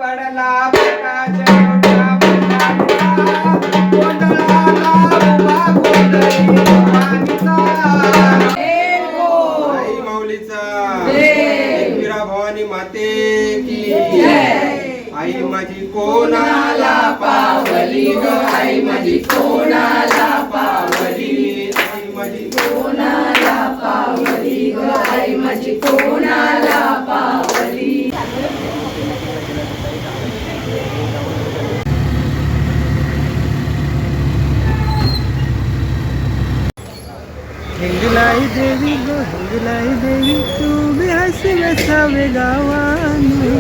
पडला प्रकाश गोंधळाला उभा गोंधळी भवानीचा आई माऊलीचा एकविरा भवानी माते की आई माझी कोणाला पावली ग आई माझी कोणाला पावली आई माझी कोणाला पावली ग आई माझी कोणाला पावली हिंगलाई देवी गो हिंगलाई देवी तू भी हसी बसावे गावानो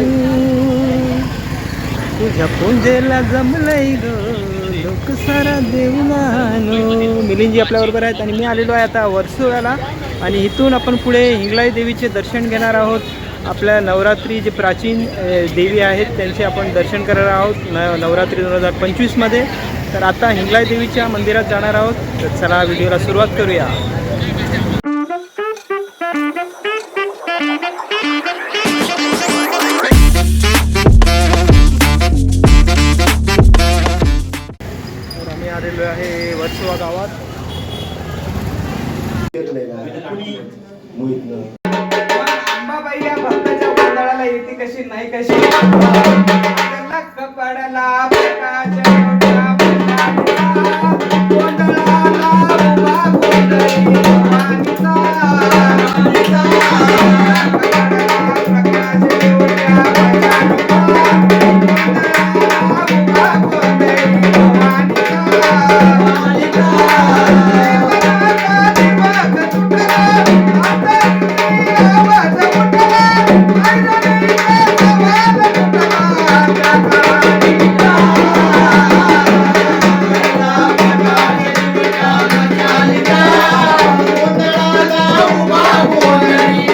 तुझ्या पुंजेला जमलंय ग लोक सारा देवलानो. मिलिंदजी आपल्याबरोबर आहेत आणि मी आलेलो आहे आता वर्सोव्याला आणि इथून आपण पुढे हिंगलाई देवीचे दर्शन घेणार आहोत. आपल्या नवरात्री जे प्राचीन देवी आहेत त्यांचे आपण दर्शन करणार आहोत नवरात्री 2025मध्ये. तर आता हिंगलाई देवीच्या मंदिरात जाणार आहोत. तर चला व्हिडिओला सुरुवात करूया. आम्ही आलेलो आहे वर्सोवा गावात. अंबाबाई या भक्ताच्या गोंधळाला येते कशी नाही कशी पडला प्रकाश गोंधळाला उभा गोंधळी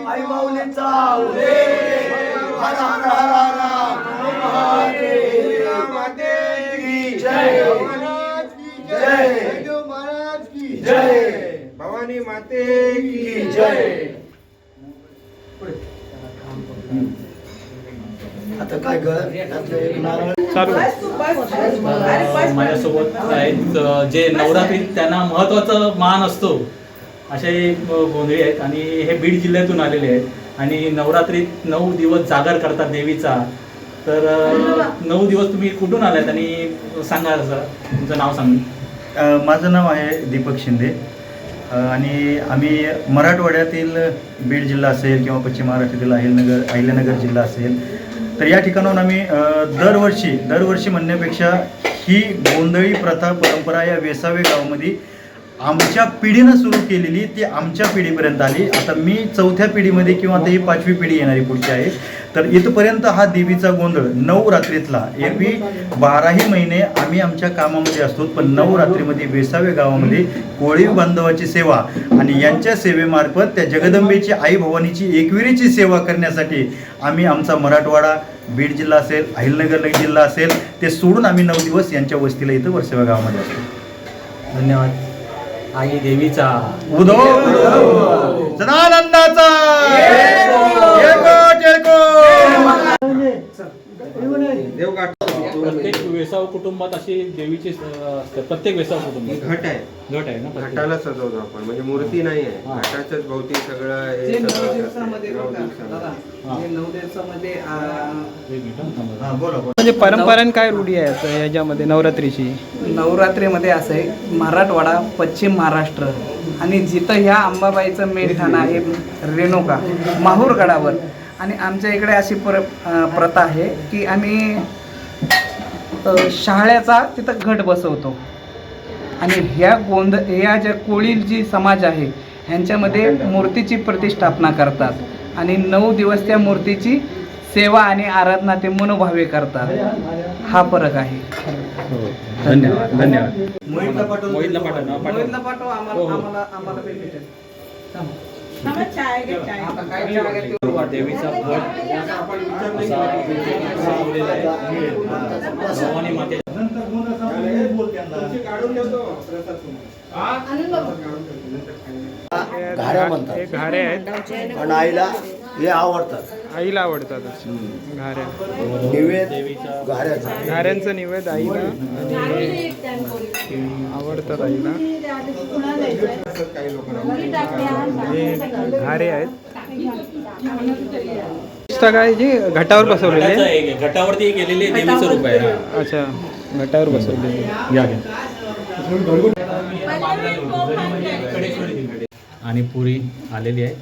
भवानीचा भवानी माते की जय. आता काय माझ्यासोबत आहेत जे नवरात्री त्यांना महत्वाचा मान असतो असे गोंधळी आहेत आणि हे बीड जिल्ह्यातून आलेले आहेत आणि नवरात्रीत 9 दिवस जागर करतात देवीचा. तर 9 दिवस तुम्ही कुठून आलात आणि सांगा सर तुमचं नाव सांगा. माझं नाव आहे दीपक शिंदे आणि आम्ही मराठवाड्यातील बीड जिल्हा असेल किंवा पश्चिम महाराष्ट्रातील अहिल्यानगर जिल्हा असेल तर या ठिकाणाहून आम्ही दरवर्षी म्हणण्यापेक्षा ही गोंधळी प्रथा परंपरा या वेसावे गावामध्ये आमच्या पिढीनं सुरू केलेली ती आमच्या पिढीपर्यंत आली. आता मी 4थ्या पिढीमध्ये किंवा आता ही 5वी पिढी येणारी पुढची आहे. तर इथपर्यंत हा देवीचा गोंधळ 9 रात्रीतला एरवी 12ही महिने आम्ही आमच्या कामामध्ये असतो पण 9 रात्रीमध्ये वेसावे गावामध्ये कोळी बांधवाची सेवा आणि यांच्या सेवेमार्फत त्या जगदंबेची आई भवानीची एकविरीची सेवा करण्यासाठी आम्ही आमचा मराठवाडा बीड जिल्हा असेल अहिल्यानगर जिल्हा असेल ते सोडून आम्ही 9 दिवस यांच्या वस्तीला इथं वर्सोवा गावामध्ये असतो. धन्यवाद. आई देवीचा उदो सदानंदाचा देवघाट प्रत्येक वेसाव कुटुंबात अशी देवीची असते, प्रत्येक वेसाव कुटुंबात घट आहे. घट आहे ना प्रत्येक. घाटाला सजवतो आपण, म्हणजे मूर्ती नाही आहे, हा. घाटाच्याच भोवती सगळं हे जे 9 सजवतात. दिवसामध्ये 9 बघा, दिवसामध्ये. दादा, हा. जे 9 दिवसामध्ये एक मिनिट हं, थांबा. हां बोला बोला. म्हणजे परंपरान काय रूढी आहे आता याच्यामध्ये नवरात्रीची? नवरात्रीमध्ये असं आहे, मराठवाडा, पश्चिम महाराष्ट्र आणि जिथं ह्या अंबाबाईचं मेन ठाण आहे रेणुका माहूरगडावर. आणि आमच्या इकडे अशी प्रथा आहे की आम्ही शहाळ्याचा तिथं घट बसवतो. आणि ह्या ज्या कोळी जी समाज आहे ह्यांच्यामध्ये मूर्तीची प्रतिष्ठापना करतात आणि 9 दिवस त्या मूर्तीची सेवा आणि आराधना ते मनोभावे करतात. हा फरक आहे. हो. धन्यवाद धन्यवाद. मोहितला पाठवून मोहितला पाठव ना, पाठव. मोहितला पाठवा, हो, हो. आम्हाला पण भेटेल. चहा घ्या. आता काय चहा घ्या ते- देवीचा घट असा सजवलेला आहे. भवानी माते नंतर मग असं आपण बोल त्यांना. काढून ठेवतो प्रसाद घाऱ्या म्हणतात. हे घारे आहेत, पण आईला हे आवडतात. आईला आवडतात घाऱ्या. निवेद देवीचा घाऱ्याचा. घाऱ्यांचं निवेद आईला आणि आवडतात आईला. काही लोकांना हे घारे आहेत. नुसतं काय जे घटावर बसवलेले घटाचं आहे? एक आहे. घटावरती केलेले देवीचं रूप आहे. हा. अच्छा, घटावर बसवलेले. या घ्या. आणि पुरी आलेली आहे.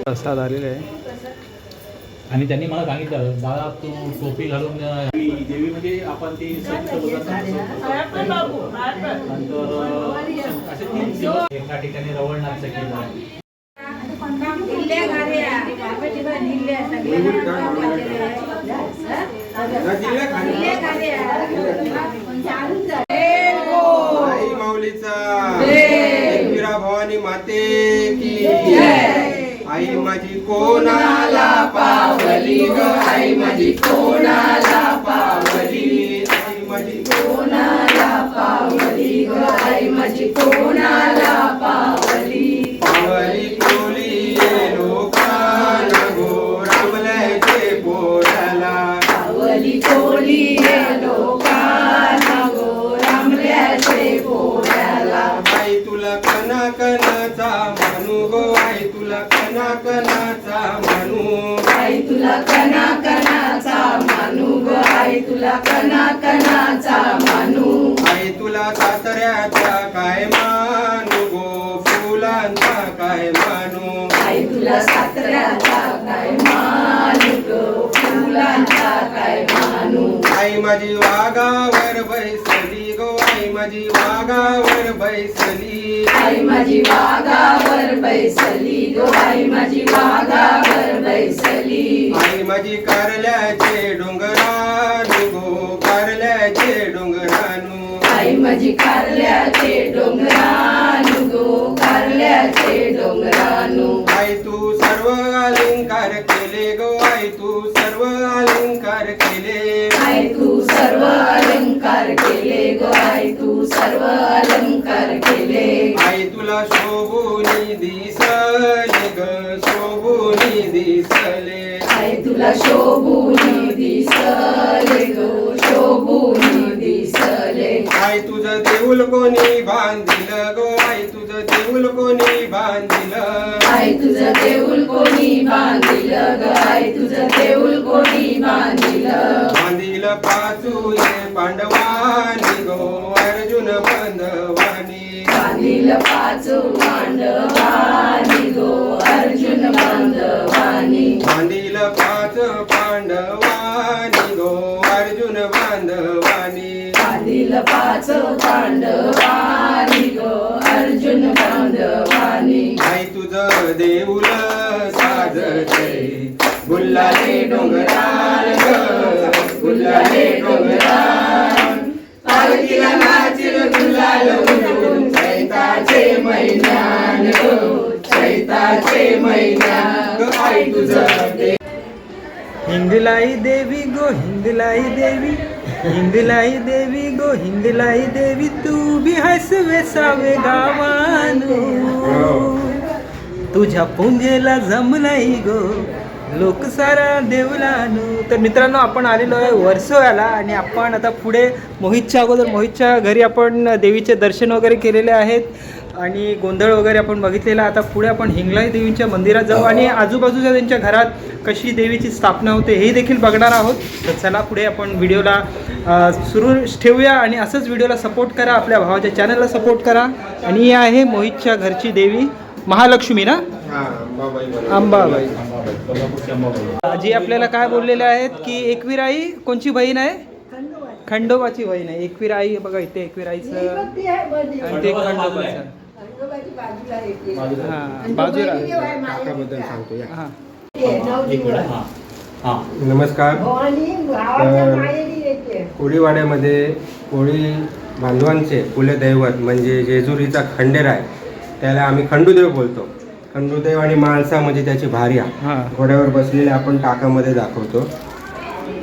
प्रसाद आलेले आहे. आणि त्यांनी मला सांगितलं, दादा तू टोपी घालून देवी म्हणजे आपण ती संत बघत असतो. नंतर असे 3 दिवस एका ठिकाणी रवळ नाट्य केलं. आई माऊलीचा एकविरा भवानी माते की आई माझी कोणाला पावली ग, आई माझी कोणाला पावली, आई माझी कोणाला पावली ग, आई माझी कोणाला पावली. पावली कोली लोकान गो रामलाचे पोराला, पावली कोली लोकान गो रामलाचे पोराला. आई तुला कना कनाचा म्हणू गो, आई तुला कना कनाचा म्हणू, आई तुला कना कनाचा म्हणू ग, आई तुला कना कनाचा म्हणू. आई तुला सासऱ्याचा काय मानू गो, फुलांचा काय मानू, आई तुला सासऱ्याचा काय मानू गो, फुलांचा काय मानू. आई माझी वाघावर बैसली गो, आई माझी वाघावर बैसली, आई माझी वाघावर बैसली गो, आई माझी वाघावर बैसली. आई माझी कारल्याचे डोंगरानू गो, कारल्याचे डोंगरानू, आई माझी कारल्याचे डोंगरानू गो, कारल्याचे डोंगरानू. आई तू सर्व अलंकार केले गो, आई तू सर्व अलंकार केले, आई तू सर्व अलंकार केले गो, आई तू सर्व अलंकार केले. आई तुला शोभूनी दिसले ग, शोभूनी दिसले, आई तुला शोभूनी दिसले ग, शोभूनी दिसले. आई तुझं देऊळ कोणी बांधिलं गो, आई तुझं देऊळ कोणी बांधिलं, आई तुझं देऊळ कोणी बांधिलं ग, आई तुझं देऊळ कोणी बांधिलं. बांधिलं पाचूये पांडवानी गो, अर्जुन बंधवानी, बांधिलं पाचू पांडवानी गो, अर्जुन बांधवानी, बांधिलं पाच पांडवानी गो, अर्जुन बांधवानी, बांधिलं पाच पांडवानी गो, अर्जुन बांधवानी. आई तुझं देऊळ साजते गुल्लाले डोंगराळ ग, गुल्लाले डोंगराळ, पालखीला नाचील गुलाल उडून, चैताचे महिन्यान ग, चैताचे महिन्यान ग, आई तुझं देऊळ. हिंदलाई देवी गो हिंदलाई देवी, हिंदलाई देवी गो हिंदलाई देवी, तू भी हसवे सावे गावानो, तुझ्या पुंजेला जमलाय गो लोक सारा देवलानो. तर मित्रांनो, आपण आलेलो आहे वर्सोव्याला आणि आपण आता पुढे मोहितच्या अगोदर मोहितच्या घरी आपण देवीचे दर्शन वगैरे केलेले आहेत आणि गोंधळ वगैरे आपण बघितलेला. आता पुढे आपण हिंगलाई देवीच्या मंदिरात जाऊ आणि आजूबाजूच्या त्यांच्या घरात कशी देवीची स्थापना होते हे देखील बघणार आहोत. तर चला पुढे आपण व्हिडिओला सुरू ठेवूया आणि असंच व्हिडिओला सपोर्ट करा, आपल्या भावाच्या चॅनलला सपोर्ट करा. आणि ही आहे मोहितच्या घरची देवी महालक्ष्मी ना, अंबाबाई. आजी आपल्याला काय बोललेले आहेत की एकवीर आई कोणची बहीण आहे? खंडोबाची बहीण आहे. एकवीर आई बघा, इथे एकवीर आईचं आणि ते खंडोबाचं. हां, बाजूला काकाबद्दल सांगतो या. हां. नमस्कार. कोळीवाड्यामध्ये कोळी बांधवांचे कुलदैवत म्हणजे जेजुरीचा खंडेराय, त्याला आम्ही खंडूदेव बोलतो. खंडूदेव आणि माळसा म्हणजे त्याची भार्या घोड्यावर बसलेले आपण टाकामध्ये दाखवतो.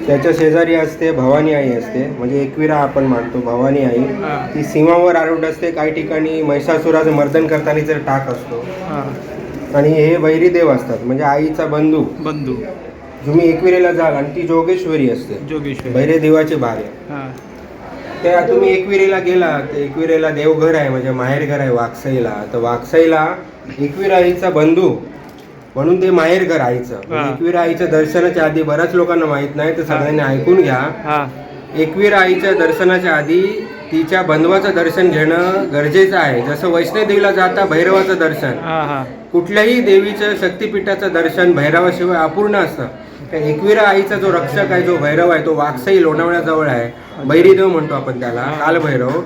त्याच्या शेजारी असते भवानी आई असते, म्हणजे एकविरा आपण मानतो भवानी आई. ती सिंहावर आरूढ असते. काही ठिकाणी महिषासुराचं मर्दन करताना टाक असतो. आणि हे वैरी देव असतात म्हणजे आईचा बंधू. तुम्ही एकविरेला जाल आणि ती जोगेश्वरी असते, भैरे देवाची भार्या. त्या तुम्ही एकविरेला गेला तर एकविरेला देवघर आहे म्हणजे माहेरघर आहे वाकसाईला. तर वाकसाईला एकवीर आईचा बंधू म्हणून ते माहेरघर आईचं. एकवीर आईच्या दर्शनाच्या आधी बऱ्याच लोकांना माहित नाही, तर सगळ्यांनी ऐकून घ्या. एकवीर आईच्या दर्शनाच्या आधी तिच्या बंधवाचं दर्शन घेणं गरजेचं आहे. जसं वैष्णोदेवीला जाता भैरवाचं दर्शन, कुठल्याही देवीचं शक्तिपीठाचं दर्शन भैरवाशिवाय अपूर्ण असतं. त्या एकविरा आईचा जो रक्षक आहे, जो भैरव आहे, तो वाकसाई लोणावळ्याजवळ आहे. भैरीदेव म्हणतो आपण त्याला, कालभैरव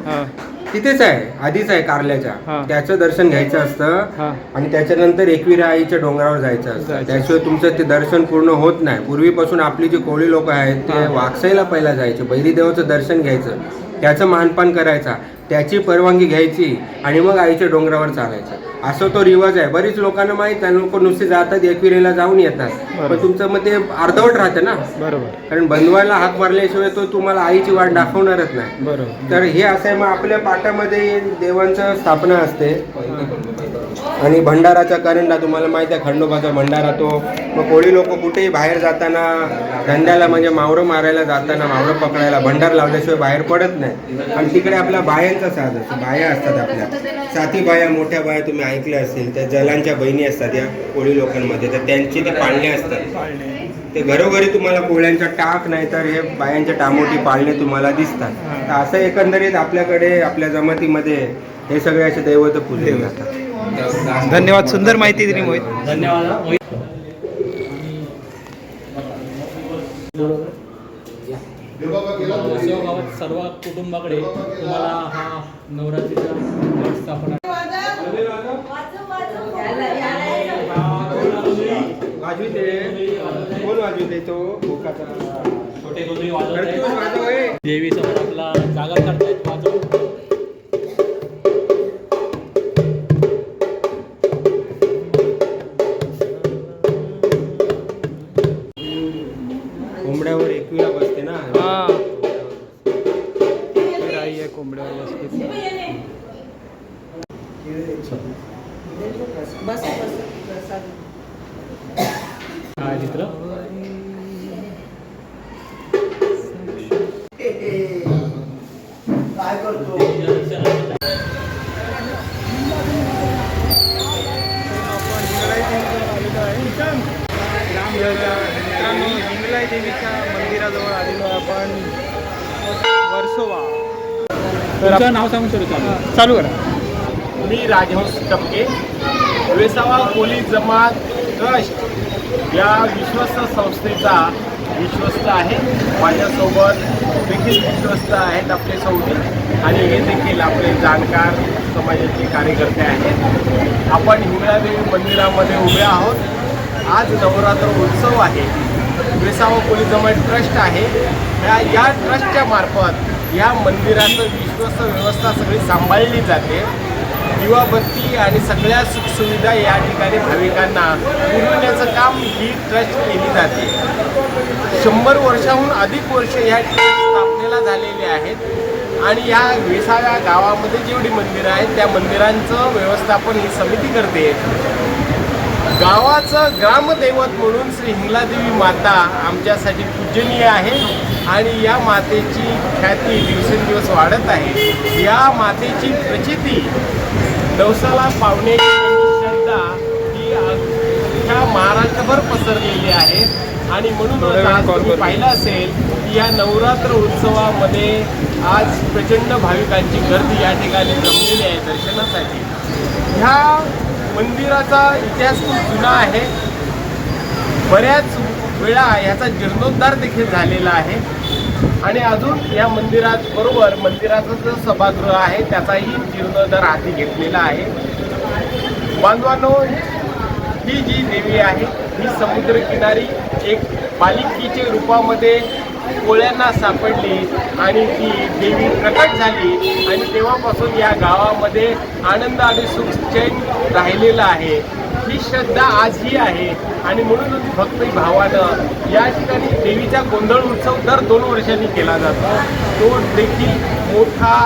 तिथेच आहे, आधीच आहे कारल्याच्या. त्याचं दर्शन घ्यायचं असतं आणि त्याच्यानंतर एकविरा आईच्या डोंगरावर जायचं असतं. त्याशिवाय तुमचं ते दर्शन पूर्ण होत नाही. पूर्वीपासून आपली जी कोळी लोक आहेत ते वाकसाईला पहिला जायचे, भैरीदेवाचं दर्शन घ्यायचं, त्याचं मानपान करायचा, त्याची परवानगी घ्यायची आणि मग आईच्या डोंगरावर चालायचं. असं तो रिवाज आहे. बरीच लोकांना माहीत आहे, लोक नुसते जातात एकविरेला जाऊन येतात, पण तुमचं मग ते अर्धवट राहतं ना. बरोबर. कारण बंधवायला हाक मारल्याशिवाय तो तुम्हाला आईची वाट दाखवणारच नाही. बरोबर. तर हे असं आहे. मग आपल्या पाटामध्ये देवांचं स्थापना असते आणि भंडाराचा करंडा तुम्हाला माहिती आहे, खंडोबाचा भंडारा तो. मग कोळी लोक कुठेही बाहेर जाताना धंद्याला म्हणजे मावरं मारायला जाताना, मावरं पकडायला भंडार लावल्याशिवाय बाहेर पडत नाही. आणि तिकडे आपल्या बायांचा साथ असतो. बाया असतात आपल्या साथी बाया, मोठ्या बाया तुम्ही ऐकल्या असतील, त्या जलांच्या बहिणी असतात या कोळी लोकांमध्ये. तर त्यांची ते पाळणे असतात. ते घरोघरी तुम्हाला कोळ्यांचा टाक नाही तर हे बायांच्या टामोटी पाळणे तुम्हाला दिसतात. तर असं एकंदरीत आपल्याकडे आपल्या जमातीमध्ये हे सगळे असे दैवत पूजले जातात. धन्यवाद, सुंदर माहिती दिली मोहित. धन्यवाद. गावात सर्व कुटुंबाकडे तुम्हाला हा नवरात्रीचा घट स्थापना छोटे गोंधळी वाजवत देवीसमोर आपला जागर करतायत वाजवून. कोंबड्यावर एकविरा बसते ना. आई आहे कोंबड्यावर बसते. काय चित्र काय करतो? मित्रांनो, हिंगलाई देवीच्या मंदिराजवळ आलेलो आहे आपण, वर्सोवा. तुमचं नाव सांगू शकतो? चालू करा. मी राजहंस टपके, वेसावा कोली जमात ट्रस्ट या विश्वस्त संस्थेचा विश्वस्त आहे. माझ्यासोबत देखील विश्वस्त आहेत आपले सौदी आणि हे देखील आपले जाणकार समाजाचे कार्यकर्ते आहेत. आपण हिंगळादेवी मंदिरामध्ये उभे आहोत. आज नवरात्र उत्सव आहे. वेसावा कोली जमात ट्रस्ट आहे. या ट्रस्टच्या मार्फत या मंदिराचं विश्वस्त व्यवस्था सगळी सांभाळली जाते. दिवाबत्ती आणि सगळ्या सुखसुविधा या ठिकाणी भाविकांना पुरवण्याचं काम ही ट्रस्ट केली जाते. 100 वर्षाहून अधिक वर्ष या स्थापनेला झालेले आहेत आणि या वेसाव्या गावामध्ये जेवढी मंदिरं आहेत त्या मंदिरांचं व्यवस्थापन ही समिती करते. गावाचं ग्रामदैवत म्हणून श्री हिंगलादेवी माता आमच्यासाठी पूजनीय आहे आणि या मातेची ख्याती दिवसेंदिवस वाढत आहे. या मातेची प्रचिती नवसाला पावण्याची श्रद्धा ही अख्ख्या महाराष्ट्रभर पसरलेली आहे आणि म्हणूनच आज तुम्ही पाहिलं असेल की या नवरात्र उत्सवामध्ये आज प्रचंड भाविकांची गर्दी या ठिकाणी जमलेली आहे दर्शनासाठी. ह्या मंदिराचा इतिहास खूप जुना आहे. बऱ्याच वेळा याचा जीर्णोद्धार देखील झालेला आहे आणि अजून या मंदिरात बरोबर मंदिराचं जो सभागृह आहे त्याचाही जीर्णोद्धार हाती घेतलेला आहे. बांधवांनो, ही जी देवी आहे ही समुद्रकिनारी एक बालिकेच्या रूपामध्ये कोळ्यांना सापडली आणि ती देवी प्रकट झाली आणि तेव्हापासून या गावामध्ये आनंद आणि सुख चैन राहिलेला आहे. ही श्रद्धा आजही आहे आणि म्हणूनच भक्ती भावानं या ठिकाणी देवीचा गोंधळ उत्सव दर 2 वर्षांनी केला जातो. तो देखील मोठा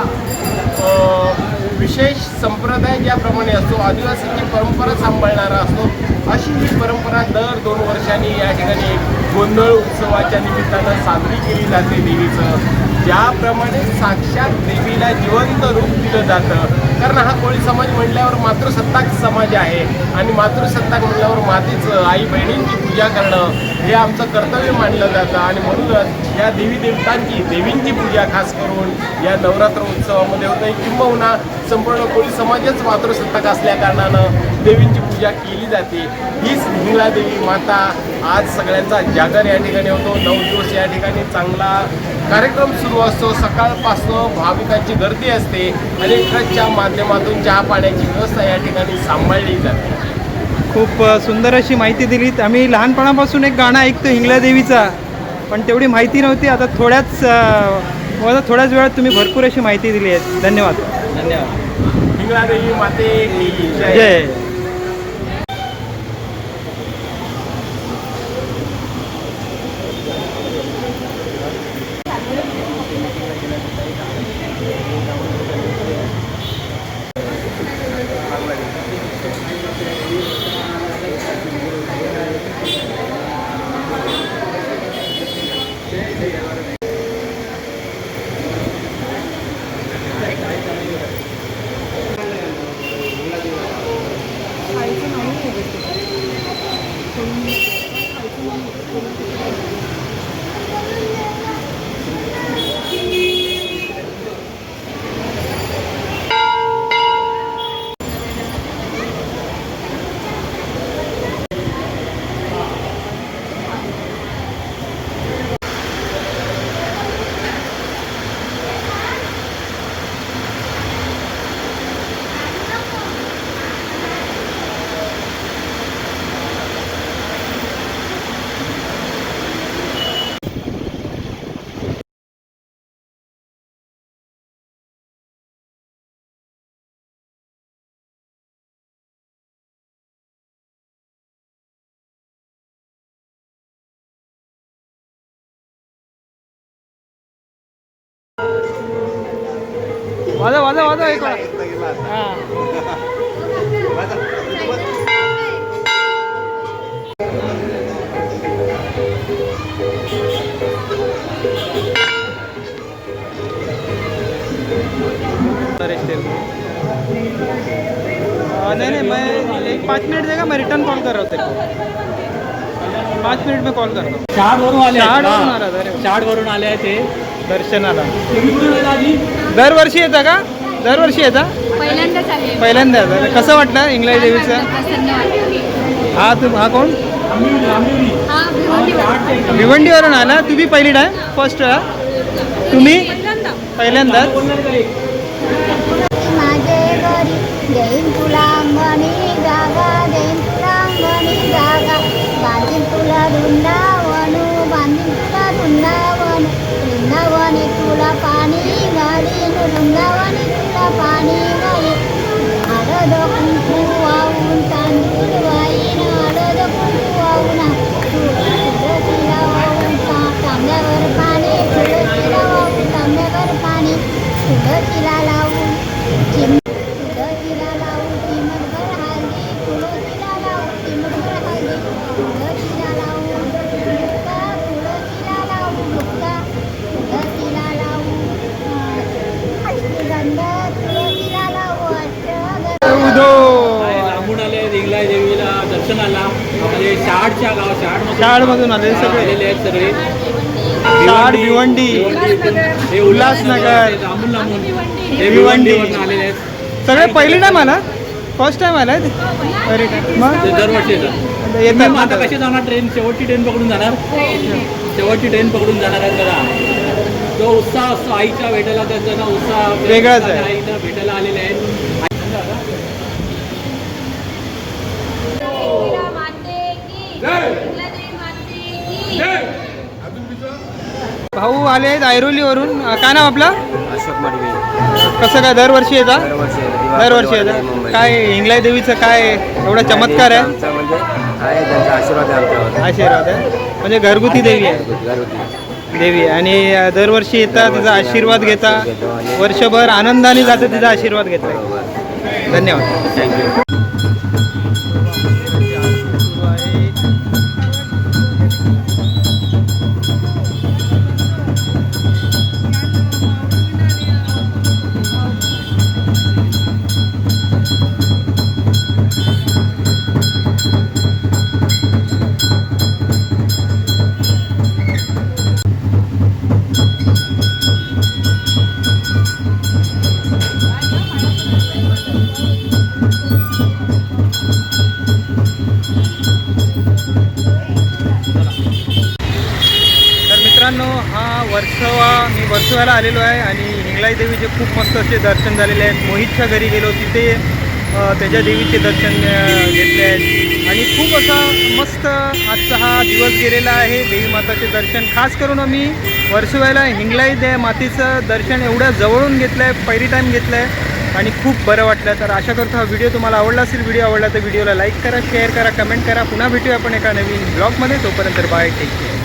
विशेष संप्रदाय ज्याप्रमाणे असतो, आदिवासींची परंपरा सांभाळणारा असतो, अशी ही परंपरा दर 2 वर्षांनी या ठिकाणी गोंधळ उत्सवाच्या निमित्तानं साजरी केली जाते देवीचं. ज्याप्रमाणे साक्षात देवीला जिवंत रूप दिलं जातं, कारण हा कोळी समाज म्हणल्यावर मातृसत्ताक समाज आहे आणि मातृसत्ताक म्हणल्यावर मातेचं आई बहिणींची पूजा करणं हे आमचं कर्तव्य मानलं जातं आणि म्हणूनच या देवी देवतांची देवींची पूजा खास करून या नवरात्र उत्सवामध्ये होतं. किंबहुना संपूर्ण कोळी समाजच मातृसत्ताक असल्या कारणानं देवींची पूजा केली जाते. हीच हिंगलादेवी माता आज सगळ्यांचा जागर या ठिकाणी होतो. 9 दिवस या ठिकाणी चांगला कार्यक्रम सुरू असतो. सकाळपासून भाविकांची गर्दी असते आणि ट्रकच्या माध्यमातून चहा पाण्याची व्यवस्था या ठिकाणी सांभाळली जाते. खूप सुंदर अशी माहिती दिलीत. आम्ही लहानपणापासून एक गाणं ऐकतो हिंगलादेवीचा, पण तेवढी माहिती नव्हती. आता थोड्याच वेळात तुम्ही भरपूर अशी माहिती दिली आहे. धन्यवाद. धन्यवाद. हिंगलादेवी माते की जय. जय. वाजा एक वेळा. हां. नहीं मैं एक 5 मिनट देगा, मैं रिटर्न कॉल कर रहा हूँ तेरे को. 5 मिनट में कॉल करता हूँ. चाडवरून आले आहेत. चाडवरून आला अरे. चाडवरून आले आहे ते दर्शनाला. तुम्ही कुठून आला आधी? दरवर्षी येता का? दरवर्षी येता? पहिल्यांदाच आले. पहिल्यांदा कसं वाटलं इंगलाई देवीचं? प्रसन्न वाटलं. हा कोण? हा भिवंडीवर. भिवंडीवरून आला. तुम्ही पहिली टाइम? फर्स्ट वेळा? तुम्ही पहिल्यांदाच? माझे घरी देईन तुला अंगणी जागा, देईन तुला अंगणी जागा, बांधीन तुला वृंदावन, बांधीन तुला वृंदावन, वृंदावनी तुला पाणी घालीन, वृंदावनी तुला पाणी घालीन, हळद कुंकू वाहून तांदूळ वाईन, हळद कुंकू वाहून तुळशीला वाहून तांब्यावर पाणी, तुळशीला वाहून तांब्यावर पाणी, तुळशीला लावून तुळशीला लावून चिमटभर हळदी, तुळशीला लावून चिमटभर तुळशीला लावू मुक्का, तुळशीला लावू मुक्का, तुळशीला लावू अष्टगंध, तुळशीला लावू अष्टगंध. उदो लांबून आले हिंगलाज देवीला दर्शनाला. म्हणजे शाळच्या गाव शाळमधून आले सगळे. आलेले आहेत सगळे. शाळ, भिवंडी, हे उल्हासनगर, लांबून लांबून हे भिवंडी. भिवंडीवरून आलेले आहेत. सगळे पहिली टाइम आला, फर्स्ट टाइम आला अरे मग ते दरवर्षी येतात. येतात मग आता कशी जाणार ट्रेन? शेवटची ट्रेन पकडून जाणार. शेवटची ट्रेन पकडून जाणार आहे जरा. तो उत्साह असतो आईच्या भेटायला, त्यांचा ना उत्साह वेगळाच आहे. आईच्या भेटायला आलेले आहेत. भाऊ आले आहेत ऐरोलीवरून. काय नाव आपलं? अशोक मडवी. कसं काय दरवर्षी येतात? दरवर्षी मुंबई. येतात. काय हिंगलाज देवीचं काय एवढा चमत्कार आहे? आमचा म्हणजे आहे त्यांचा आशीर्वाद आहे आमच्यावर. आशीर्वाद आहे म्हणजे घरगुती देवी आहे. घरगुती. देवी आहे आणि दरवर्षी येतात, तिचा आशीर्वाद घेता, वर्षभर आनंदाने जातं तिचा आशीर्वाद घेता. बरोबर. धन्यवाद. थँक्यू. मित्रांनो, हा मी वर्सोव्याला आलेलो आहे आणि हिंगलाज देवीचे खूप मस्त असे दर्शन झालेले आहेत. मोहितच्या घरी गेलो, तिथे त्याच्या देवीचे दर्शन घेतले आहेत आणि खूप असा मस्त आजचा हा दिवस गेलेला आहे. देवी माताचे दर्शन खास करून आम्ही वर्सोव्याला हिंगलाज मातेचं दर्शन एवढ्या जवळून घेतलं आहे, पहिली टाईम घेतलं आहे आणि खूप बरं वाटलं. तर आशा करतो हा व्हिडिओ तुम्हाला आवडला असेल. व्हिडिओ आवडला तर व्हिडिओला लाईक करा, शेअर करा, कमेंट करा. पुन्हा भेटूया आपण एका नवीन ब्लॉगमध्ये. तोपर्यंत बाय, टेक केअर.